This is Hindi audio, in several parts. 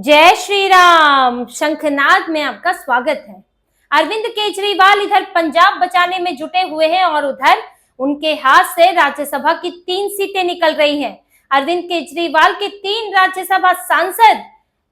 जय श्री राम। शंखनाद में आपका स्वागत है। अरविंद केजरीवाल इधर पंजाब बचाने में जुटे हुए हैं और उधर उनके हाथ से राज्यसभा की 3 सीटें निकल रही हैं। अरविंद केजरीवाल के 3 राज्यसभा सांसद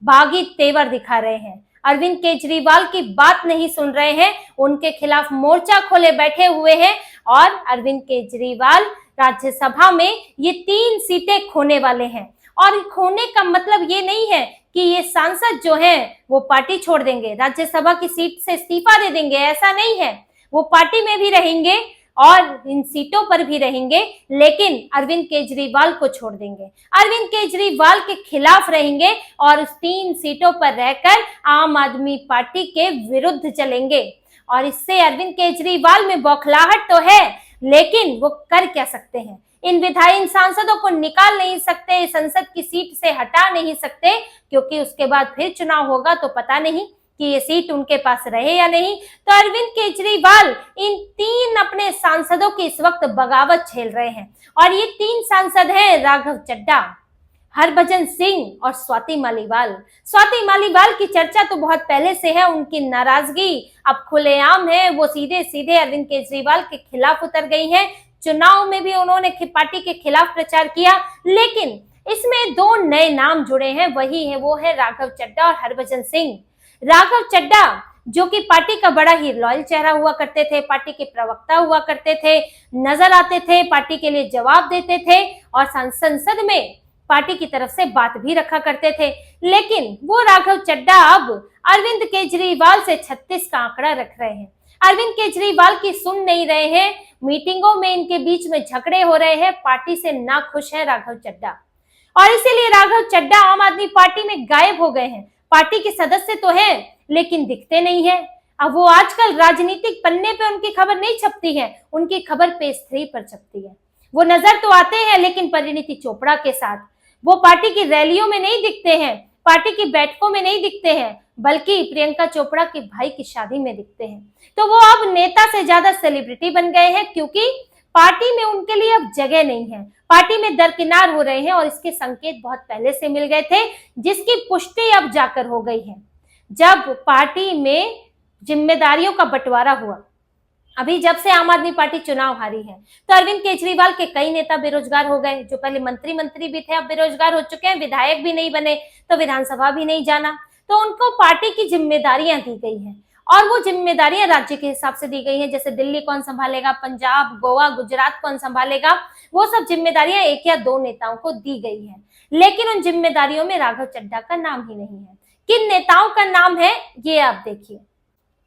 बागी तेवर दिखा रहे हैं। अरविंद केजरीवाल की बात नहीं सुन रहे हैं, उनके खिलाफ मोर्चा खोले बैठे हुए हैं और अरविंद केजरीवाल राज्यसभा में ये 3 सीटें खोने वाले हैं। और खोने का मतलब ये नहीं है कि ये सांसद जो हैं वो पार्टी छोड़ देंगे, राज्यसभा की सीट से इस्तीफा दे देंगे, ऐसा नहीं है। वो पार्टी में भी रहेंगे और इन सीटों पर भी रहेंगे, लेकिन अरविंद केजरीवाल को छोड़ देंगे, अरविंद केजरीवाल के खिलाफ रहेंगे और उस 3 सीटों पर रहकर आम आदमी पार्टी के विरुद्ध चलेंगे। और इससे अरविंद केजरीवाल में बौखलाहट तो है, लेकिन वो कर क्या सकते हैं? इन सांसदों को निकाल नहीं सकते, संसद की सीट से हटा नहीं सकते, क्योंकि उसके बाद फिर चुनाव होगा तो पता नहीं कि ये सीट उनके पास रहे या नहीं। तो अरविंद केजरीवाल इन 3 अपने सांसदों की इस वक्त बगावत झेल रहे हैं और ये 3 सांसद हैं राघव चड्ढा, हरभजन सिंह और स्वाति मालीवाल। स्वाति मालीवाल की चर्चा तो बहुत पहले से है, उनकी नाराजगी अब खुलेआम है। वो सीधे सीधे अरविंद केजरीवाल के खिलाफ उतर गई हैं। चुनाव में भी उन्होंने पार्टी के खिलाफ प्रचार किया, लेकिन इसमें 2 नए नाम जुड़े हैं, वो है राघव चड्ढा और हरभजन सिंह। राघव चड्ढा जो कि पार्टी का बड़ा ही लॉयल चेहरा हुआ करते थे, पार्टी के प्रवक्ता हुआ करते थे, नजर आते थे, पार्टी के लिए जवाब देते थे और संसद में पार्टी की तरफ से बात भी रखा करते थे। लेकिन वो राघव चड्ढा अब अरविंद केजरीवाल से 36 का आंकड़ा रख रहे हैं। अरविंद केजरीवाल की सुन नहीं रहे हैं, मीटिंगों में इनके बीच में झगड़े हो रहे हैं, पार्टी से नाखुश है राघव चड्ढा और इसीलिए राघव चड्ढा आम आदमी पार्टी में गायब हो गए हैं। पार्टी के सदस्य तो हैं, लेकिन दिखते नहीं है। अब वो आजकल राजनीतिक पन्ने पे उनकी खबर नहीं छपती है, उनकी खबर पेज 3 पर छपती है। वो नजर तो आते हैं, लेकिन परिणीति चोपड़ा के साथ। वो पार्टी की रैलियों में नहीं दिखते हैं, पार्टी की बैठकों में नहीं दिखते हैं, बल्कि प्रियंका चोपड़ा के भाई की शादी में दिखते हैं। तो वो अब नेता से ज्यादा सेलिब्रिटी बन गए हैं, क्योंकि पार्टी में उनके लिए अब जगह नहीं है, पार्टी में दरकिनार हो रहे हैं और इसके संकेत बहुत पहले से मिल गए थे, जिसकी पुष्टि अब जाकर हो गई है जब पार्टी में जिम्मेदारियों का बंटवारा हुआ। अभी जब से आम आदमी पार्टी चुनाव हारी है, तो अरविंद केजरीवाल के कई नेता बेरोजगार हो गए। जो पहले मंत्री भी थे, अब बेरोजगार हो चुके हैं, विधायक भी नहीं बने, तो विधानसभा भी नहीं जाना। तो उनको पार्टी की जिम्मेदारियां दी गई हैं और वो जिम्मेदारियां राज्य के हिसाब से दी गई हैं। जैसे दिल्ली कौन संभालेगा, पंजाब, गोवा, गुजरात कौन संभालेगा, वो सब जिम्मेदारियां 1 या 2 नेताओं को दी गई है। लेकिन उन जिम्मेदारियों में राघव चड्ढा का नाम ही नहीं है। किन नेताओं का नाम है ये आप देखिए।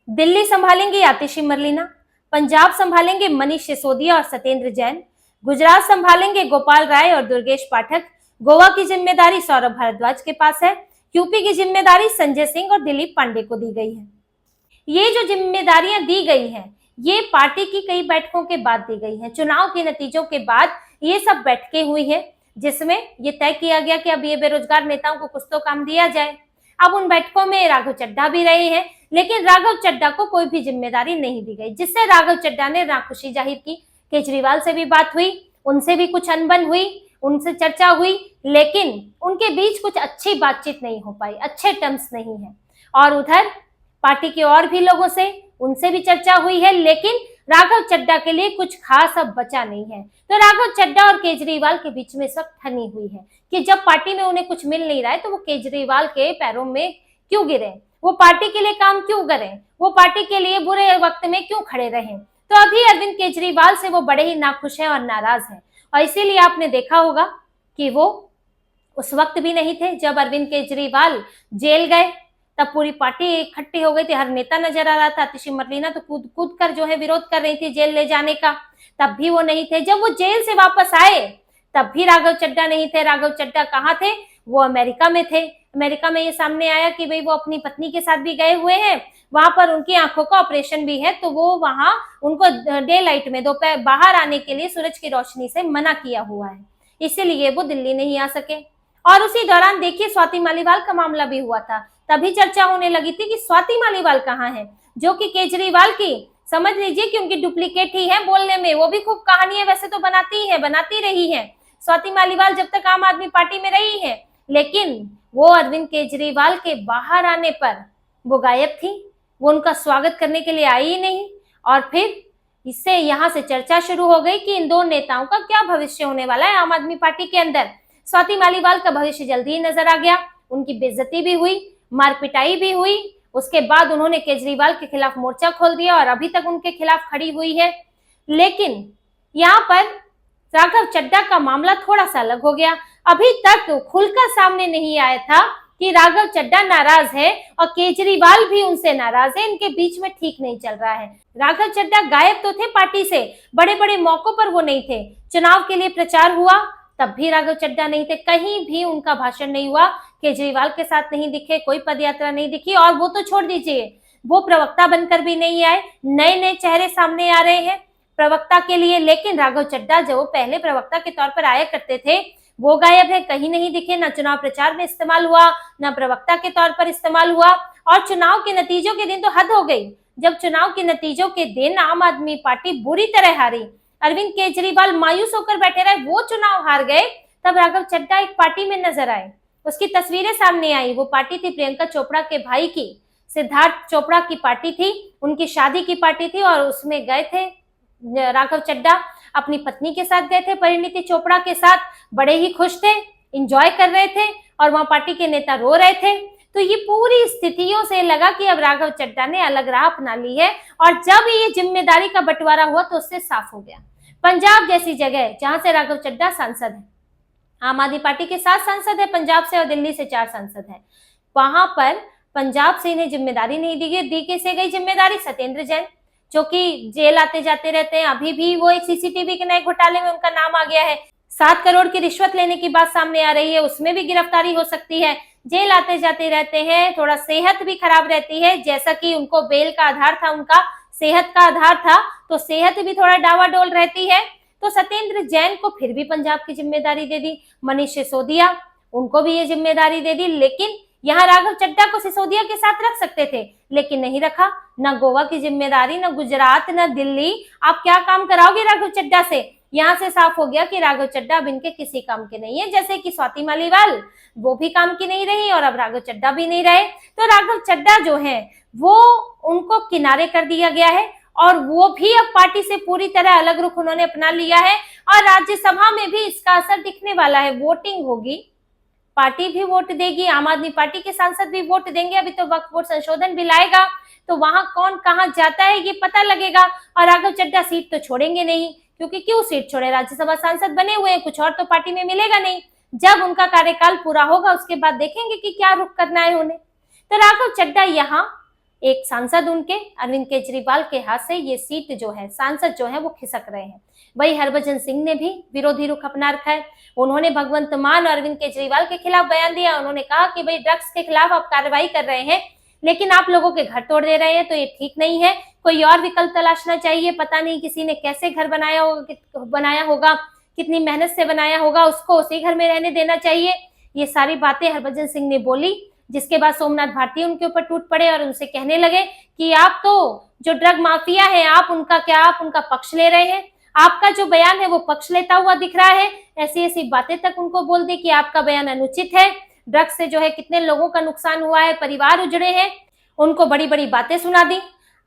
दिल्ली संभालेंगे आतिशी मरलीना, पंजाब संभालेंगे मनीष सिसोदिया और सत्येंद्र जैन, गुजरात संभालेंगे गोपाल राय और दुर्गेश पाठक, गोवा की जिम्मेदारी सौरभ भारद्वाज के पास है, यूपी की जिम्मेदारी संजय सिंह और दिलीप पांडे को दी गई है। ये जो जिम्मेदारियां दी गई हैं, ये पार्टी की कई बैठकों के बाद दी गई हैं, चुनाव के नतीजों के बाद ये सब बैठकें हुई हैं, जिसमें ये तय किया गया कि अब ये बेरोजगार नेताओं को कुछ तो काम दिया जाए। अब उन बैठकों में राघव चड्ढा भी रहे हैं, लेकिन राघव चड्ढा को कोई भी जिम्मेदारी नहीं दी गई, जिससे राघव चड्ढा ने नाखुशी जाहिर की। केजरीवाल से भी बात हुई, उनसे भी कुछ अनबन हुई, उनसे चर्चा हुई, लेकिन उनके बीच कुछ अच्छी बातचीत नहीं हो पाई, अच्छे टर्म्स नहीं है। और उधर पार्टी के और भी लोगों से, उनसे भी चर्चा हुई है, लेकिन राघव चड्ढा के लिए कुछ खास अब बचा नहीं है। तो राघव चड्ढा और केजरीवाल के बीच में इस वक्त ठनी हुई है कि जब पार्टी में उन्हें कुछ मिल नहीं रहा है, तो वो केजरीवाल के पैरों में क्यों गिरे, वो पार्टी के लिए काम क्यों करें, वो पार्टी के लिए बुरे वक्त में क्यों खड़े रहें। तो अभी अरविंद केजरीवाल से वो बड़े ही नाखुश हैं और नाराज हैं, और इसीलिए आपने देखा होगा कि वो उस वक्त भी नहीं थे जब अरविंद केजरीवाल जेल गए, तब पूरी पार्टी इकट्ठी हो गई थी, हर नेता नजर आ रहा था। आतिशी मरलीना तो कूद कूद कर जो है विरोध कर रही थी जेल ले जाने का, तब भी वो नहीं थे। जब वो जेल से वापस आए, तब भी राघव चड्ढा नहीं थे। राघव चड्ढा कहाँ थे? वो अमेरिका में थे। अमेरिका में ये सामने आया कि भाई वो अपनी पत्नी के साथ भी गए हुए हैं, वहां पर उनकी आंखों का ऑपरेशन भी है, तो वो वहां उनको डे लाइट में दोपहर बाहर आने के लिए सूरज की रोशनी से मना किया हुआ है, इसीलिए वो दिल्ली नहीं आ सके। और उसी दौरान देखिए स्वाति मालीवाल का मामला भी हुआ था, तभी चर्चा होने लगी थी कि स्वाति मालीवाल कहाँ है, जो कि केजरीवाल की समझ लीजिए कि उनकी डुप्लीकेट ही है बोलने में। वो भी खूब कहानियां वैसे तो बनाती रही है। स्वाति मालीवाल जब तक आम आदमी पार्टी में रही है, लेकिन वो अरविंद केजरीवाल के बाहर आने पर वो गायब थी, वो उनका स्वागत करने के लिए आई ही नहीं। और फिर इससे यहाँ से चर्चा शुरू हो गई कि इन दो नेताओं का क्या भविष्य होने वाला है आम आदमी पार्टी के अंदर। स्वाति मालीवाल का भविष्य जल्दी ही नजर आ गया, उनकी बेइज्जती भी हुई, मारपिटाई भी हुई। उसके बाद उन्होंने केजरीवाल के खिलाफ मोर्चा खोल दिया और अभी तक उनके खिलाफ खड़ी हुई है। लेकिन यहाँ पर राघव चड्ढा का मामला थोड़ा सा अलग हो गया। अभी तक खुलकर सामने नहीं आया था कि राघव चड्ढा नाराज है और केजरीवाल भी उनसे नाराज है, इनके बीच में ठीक नहीं चल रहा है। राघव चड्ढा गायब तो थे पार्टी से, बड़े बड़े मौकों पर वो नहीं थे। चुनाव के लिए प्रचार हुआ तब भी राघव चड्ढा नहीं थे, कहीं भी उनका भाषण नहीं हुआ, केजरीवाल के साथ नहीं दिखे, कोई पदयात्रा नहीं दिखी। और वो तो छोड़ दीजिए, वो प्रवक्ता बनकर भी नहीं आए। नए नए चेहरे सामने आ रहे हैं प्रवक्ता के लिए, लेकिन राघव चड्ढा जो पहले प्रवक्ता के तौर पर आया करते थे वो गायब है, कहीं नहीं दिखे। ना चुनाव प्रचार में इस्तेमाल हुआ, ना प्रवक्ता के तौर पर इस्तेमाल हुआ। और चुनाव के नतीजों के दिन तो हद हो गई, जब चुनाव के नतीजों के दिन आम आदमी पार्टी बुरी तरह हारी, अरविंद केजरीवाल मायूस होकर बैठे रहे, वो चुनाव हार गए, तब राघव चड्ढा एक पार्टी में नजर आए। उसकी तस्वीरें सामने आई। वो पार्टी थी प्रियंका चोपड़ा के भाई की, सिद्धार्थ चोपड़ा की पार्टी थी, उनकी शादी की पार्टी थी और उसमें गए थे राघव चड्ढा, अपनी पत्नी के साथ गए थे, परिणीति चोपड़ा के साथ। बड़े ही खुश थे, इंजॉय कर रहे थे और वहां पार्टी के नेता रो रहे थे। तो ये पूरी स्थितियों से लगा कि अब राघव चड्ढा ने अलग राह अपना ली है। और जब ये जिम्मेदारी का बंटवारा हुआ तो उससे साफ हो गया, पंजाब जैसी जगह जहां से राघव चड्ढा सांसद है, आम आदमी पार्टी के 7 सांसद है पंजाब से और दिल्ली से 4 सांसद है, वहां पर पंजाब से इन्हें जिम्मेदारी नहीं दी कैसे गई जिम्मेदारी सत्येंद्र जैन, जो कि जेल आते जाते रहते हैं। अभी भी वो एक सीसीटीवी के नए घोटाले में उनका नाम आ गया है। 7 करोड़ की रिश्वत लेने की बात सामने आ रही है, उसमें भी गिरफ्तारी हो सकती है। जेल आते जाते रहते हैं, थोड़ा सेहत भी खराब रहती है, जैसा कि उनको बेल का आधार था, उनका सेहत का आधार था, तो सेहत भी थोड़ा डावाडोल रहती है। तो सत्येंद्र जैन को फिर भी पंजाब की जिम्मेदारी दे दी, मनीष सिसोदिया उनको भी ये जिम्मेदारी दे दी। लेकिन यहाँ राघव चड्ढा को सिसोदिया के साथ रख सकते थे, लेकिन नहीं रखा। ना गोवा की जिम्मेदारी, ना गुजरात, ना दिल्ली, आप क्या काम कराओगे राघव चड्ढा से। यहाँ से साफ हो गया कि राघव चड्ढा अब इनके किसी काम के नहीं है, जैसे कि स्वाति मालीवाल वो भी काम की नहीं रही और अब राघव चड्ढा भी नहीं रहे। तो राघव चड्ढा जो है वो उनको किनारे कर दिया गया है और वो भी अब पार्टी से पूरी तरह अलग रुख उन्होंने अपना लिया है। और राज्यसभा में भी इसका असर दिखने वाला है, वोटिंग होगी, पार्टी भी वोट देगी, आम आदमी पार्टी के सांसद भी वोट देंगे। अभी तो वक्फ बोर्ड संशोधन भी लाएगा, तो वहां कौन कहां जाता है ये पता लगेगा। और राघव चड्ढा सीट तो छोड़ेंगे नहीं, क्योंकि क्यों सीट छोड़े, राज्यसभा सांसद बने हुए हैं, कुछ और तो पार्टी में मिलेगा नहीं। जब उनका कार्यकाल पूरा होगा उसके बाद देखेंगे कि क्या रुख करना है उन्हें। तो राघव चड्ढा यहाँ एक सांसद उनके अरविंद केजरीवाल के हाथ से ये सीट जो है, सांसद जो है वो खिसक रहे हैं। वही हरभजन सिंह ने भी विरोधी रुख अपना रखा है। उन्होंने भगवंत मान और अरविंद केजरीवाल के खिलाफ बयान दिया। उन्होंने कहा कि भाई ड्रग्स के खिलाफ आप कार्रवाई कर रहे हैं, लेकिन आप लोगों के घर तोड़ दे रहे हैं, तो ये ठीक नहीं है, कोई और विकल्प तलाशना चाहिए। पता नहीं किसी ने कैसे घर बनाया होगा, कितनी मेहनत से बनाया होगा, उसको उसी घर में रहने देना चाहिए। ये सारी बातें हरभजन सिंह ने बोली, जिसके बाद सोमनाथ भारती उनके ऊपर टूट पड़े और उनसे कहने लगे कि आप तो जो ड्रग माफिया है, आप उनका पक्ष ले रहे हैं, आपका जो बयान है वो पक्ष लेता हुआ दिख रहा है। ऐसी ऐसी बातें तक उनको बोल दी कि आपका बयान अनुचित है, ड्रग्स से जो है कितने लोगों का नुकसान हुआ है, परिवार उजड़े हैं, उनको बड़ी बड़ी बातें सुना दी।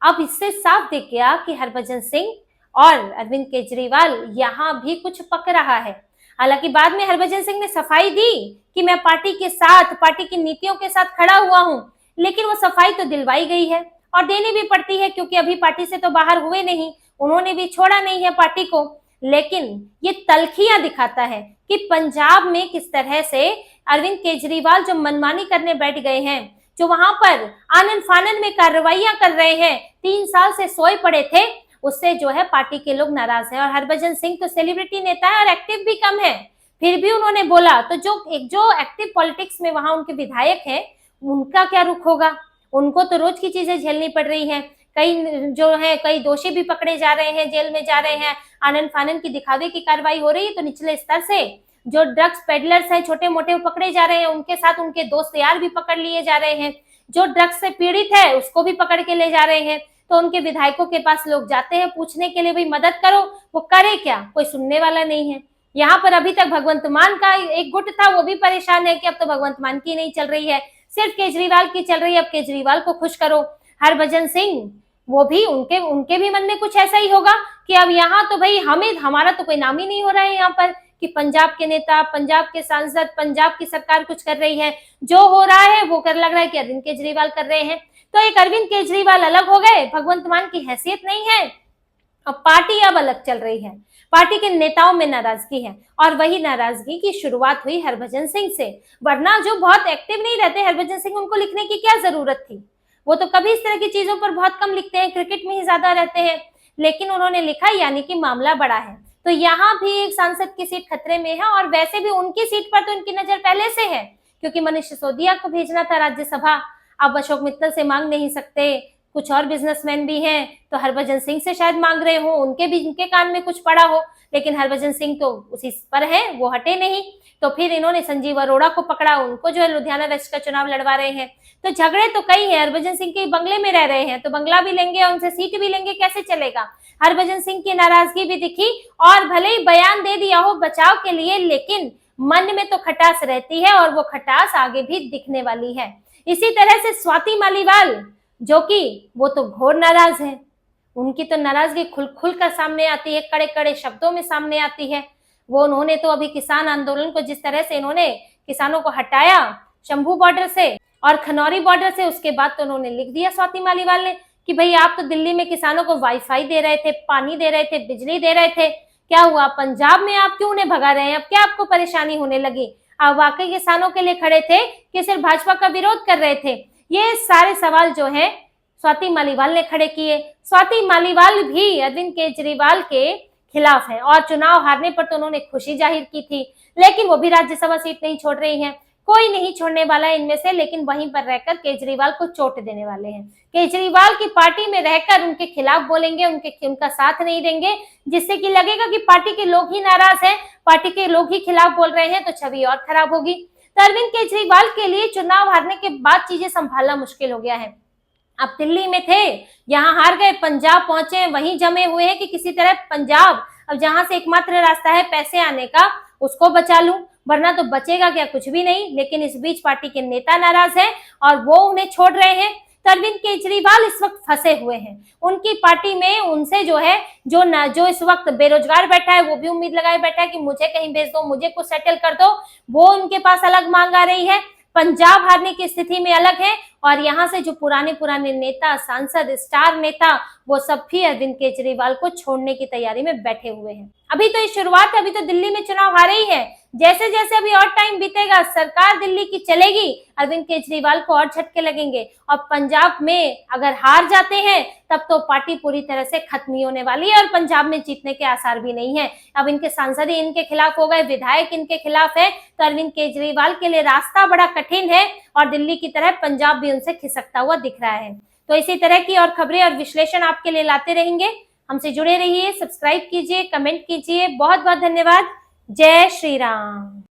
अब इससे साफ दिख गया कि हरभजन सिंह और अरविंद केजरीवाल यहाँ भी कुछ पक रहा है। हालांकि बाद में हरभजन सिंह ने सफाई दी कि मैं पार्टी के साथ, पार्टी की नीतियों के साथ खड़ा हुआ हूं, लेकिन वो सफाई तो दिलवाई गई है और देनी भी पड़ती है, क्योंकि अभी पार्टी से तो बाहर हुए नहीं, उन्होंने भी छोड़ा नहीं है पार्टी को। लेकिन ये तलखियां दिखाता है कि पंजाब में किस तरह से अरविंद केजरीवाल जो मनमानी करने बैठ गए हैं, जो वहां पर आनन फानन में कार्रवाइयां कर रहे हैं, 3 साल से सोए पड़े थे, उससे जो है पार्टी के लोग नाराज हैं। और हरभजन सिंह तो सेलिब्रिटी नेता है और एक्टिव भी कम है, फिर भी उन्होंने बोला। तो जो एक्टिव पॉलिटिक्स में वहां उनके विधायक हैं, उनका क्या रुख होगा। उनको तो रोज की चीजें झेलनी पड़ रही हैं। कई दोषी भी पकड़े जा रहे हैं, जेल में जा रहे हैं, आनन फानन की दिखावे की कार्रवाई हो रही है। तो निचले स्तर से जो ड्रग्स पेडलर्स हैं, छोटे मोटे पकड़े जा रहे हैं, उनके साथ उनके दोस्त यार भी पकड़ लिए जा रहे हैं। जो ड्रग्स से पीड़ित है उसको भी पकड़ के ले जा रहे हैं। तो उनके विधायकों के पास लोग जाते हैं पूछने के लिए, भाई मदद करो, वो करे क्या, कोई सुनने वाला नहीं है। यहाँ पर अभी तक भगवंत मान का एक गुट था, वो भी परेशान है कि अब तो भगवंत मान की नहीं चल रही है, सिर्फ केजरीवाल की चल रही है, अब केजरीवाल को खुश करो। हरभजन सिंह, वो भी उनके भी मन में कुछ ऐसा ही होगा कि अब यहाँ तो भाई हमारा तो कोई नाम ही नहीं हो रहा है यहाँ पर कि पंजाब के नेता, पंजाब के सांसद, पंजाब की सरकार कुछ कर रही है। जो हो रहा है वो कर लग रहा है कि अरविंद केजरीवाल कर रहे हैं। तो एक अरविंद केजरीवाल अलग हो गए, भगवंत मान की हैसियत नहीं है, अब पार्टी अब अलग चल रही है। पार्टी के नेताओं में नाराजगी है और वही नाराजगी की शुरुआत हुई हरभजन सिंह से। वरना जो बहुत एक्टिव नहीं रहते हरभजन सिंह, उनको लिखने की क्या जरूरत थी, वो तो कभी इस तरह की चीजों पर बहुत कम लिखते हैं, क्रिकेट में ही ज्यादा रहते हैं। लेकिन उन्होंने लिखा, यानी कि मामला बड़ा है। तो यहाँ भी एक सांसद की सीट खतरे में है और वैसे भी उनकी सीट पर तो इनकी नजर पहले से है, क्योंकि मनीष सिसोदिया को भेजना था राज्यसभा। अब अशोक मित्तल से मांग नहीं सकते, कुछ और बिजनेसमैन भी हैं, तो हरभजन सिंह से शायद मांग रहे हो, उनके कान में कुछ पड़ा हो, लेकिन हरभजन सिंह तो उसी पर है, वो हटे नहीं। तो फिर इन्होंने संजीव अरोड़ा को पकड़ा, उनको जो है लुधियाना वेस्ट का चुनाव लड़वा रहे हैं। तो झगड़े तो कई हैं। हरभजन सिंह के बंगले में रह रहे हैं, तो बंगला भी लेंगे, उनसे सीट भी लेंगे, कैसे चलेगा। हरभजन सिंह की नाराजगी भी दिखी और भले ही बयान दे दिया हो बचाव के लिए, लेकिन मन में तो खटास रहती है और वो खटास आगे भी दिखने वाली है। इसी तरह से स्वाति मालीवाल, जो कि वो तो घोर नाराज है, उनकी तो नाराजगी खुल कर सामने आती है, कड़े कड़े शब्दों में सामने आती है। वो उन्होंने तो अभी किसान आंदोलन को जिस तरह से इन्होंने किसानों को हटाया शंभू बॉर्डर से और खनौरी बॉर्डर से, उसके बाद तो उन्होंने लिख दिया स्वाति मालीवाल ने कि भाई आप तो दिल्ली में किसानों को वाईफाई दे रहे थे, पानी दे रहे थे, बिजली दे रहे थे, क्या हुआ पंजाब में आप क्यों उन्हें भगा रहे हैं, अब क्या आपको परेशानी होने लगी, आप वाकई किसानों के लिए खड़े थे कि सिर्फ भाजपा का विरोध कर रहे थे। ये सारे सवाल जो है स्वाति मालीवाल ने खड़े किए। स्वाति मालीवाल भी अरविंद केजरीवाल के खिलाफ है और चुनाव हारने पर तो उन्होंने खुशी जाहिर की थी, लेकिन वो भी राज्यसभा सीट नहीं छोड़ रही हैं। कोई नहीं छोड़ने वाला है इनमें से, लेकिन वहीं पर रहकर केजरीवाल को चोट देने वाले हैं। केजरीवाल की पार्टी में रहकर उनके खिलाफ बोलेंगे, उनका साथ नहीं देंगे, जिससे कि लगेगा कि पार्टी के लोग ही नाराज हैं, पार्टी के लोग ही खिलाफ बोल रहे हैं, तो छवि और खराब होगी। तो अरविंद केजरीवाल के लिए चुनाव हारने के बाद चीजें संभालना मुश्किल हो गया है। अब दिल्ली में थे, यहाँ हार गए, पंजाब पहुंचे, वहीं जमे हुए हैं कि किसी तरह पंजाब, अब जहां से एकमात्र रास्ता है पैसे आने का, उसको बचा लूं, वरना तो बचेगा क्या, कुछ भी नहीं। लेकिन इस बीच पार्टी के नेता नाराज हैं और वो उन्हें छोड़ रहे हैं। तो अरविंद केजरीवाल इस वक्त फंसे हुए हैं। उनकी पार्टी में उनसे जो है जो इस वक्त बेरोजगार बैठा है, वो भी उम्मीद लगाए बैठा है कि मुझे कहीं भेज दो, मुझे कुछ सेटल कर दो, वो उनके पास अलग मांग आ रही है। पंजाब हारने की स्थिति में अलग है और यहाँ से जो पुराने नेता, सांसद, स्टार नेता, वो सब भी अरविंद केजरीवाल को छोड़ने की तैयारी में बैठे हुए हैं। अभी तो ये शुरुआत है, अभी तो दिल्ली में चुनाव हारे ही है। जैसे जैसे अभी और टाइम बीतेगा, सरकार दिल्ली की चलेगी, अरविंद केजरीवाल को और झटके लगेंगे और पंजाब में अगर हार जाते हैं तब तो पार्टी पूरी तरह से खत्म ही होने वाली है और पंजाब में जीतने के आसार भी नहीं है। अब इनके सांसद ही इनके खिलाफ हो गए, विधायक इनके खिलाफ है, तो अरविंद केजरीवाल के लिए रास्ता बड़ा कठिन है और दिल्ली की तरह पंजाब भी उनसे खिसकता हुआ दिख रहा है। तो इसी तरह की और खबरें और विश्लेषण आपके लिए लाते रहेंगे। हमसे जुड़े रहिए, सब्सक्राइब कीजिए, कमेंट कीजिए। बहुत बहुत धन्यवाद। जय श्री राम।